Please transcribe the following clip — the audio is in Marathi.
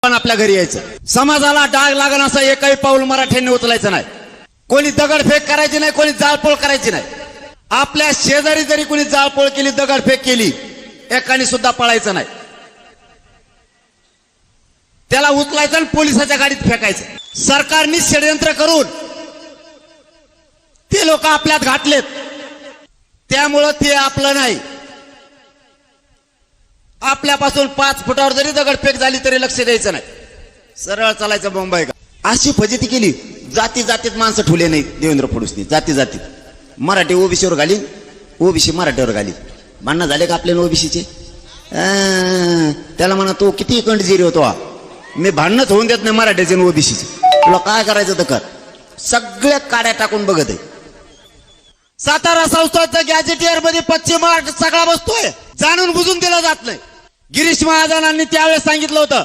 पण आपल्या घरी यायचं. समाजाला डाग लागण असं एकही पाऊल मराठ्यांनी उचलायचं नाही. कोणी दगडफेक करायची नाही, कोणी जाळपोळ करायची नाही. आपल्या शेजारी जरी कोणी जाळपोळ केली, दगडफेक केली, एकाने सुद्धा पळायचं नाही. त्याला उचलायचं आणि पोलिसाच्या गाडीत फेकायचं. सरकारने षडयंत्र करून ते लोक आपल्यात घातलेत, त्यामुळं ते आपलं नाही. आपल्यापासून 5 फुटावर जरी दगडफेक झाली तरी लक्ष द्यायचं नाही, सरळ चालायचं मुंबई का. अशी फजिती केली. जाती जातीत माणसं ठुले नाही देवेंद्र फडणवीसनी. जाती जातीत मराठी ओबीसीवर घाली, ओबीसी मराठीवर घाली. भांडणं झाले का आपल्याला ओबीसीचे? त्याला म्हणा तो किती कंडजिरी होतो, मी भांडणच होऊन देत नाही मराठीचे आणि ओबीसीचे. तुला काय करायचं तर कर. सगळ्या काड्या टाकून बघत आहे. सातारा संस्थांच्या गॅजेटियर मध्ये पश्चिम महाराष्ट्र सगळा बसतोय. जाणून बुजून दिला जात नाही. गिरीश महाजनांनी त्यावेळेस सांगितलं होतं,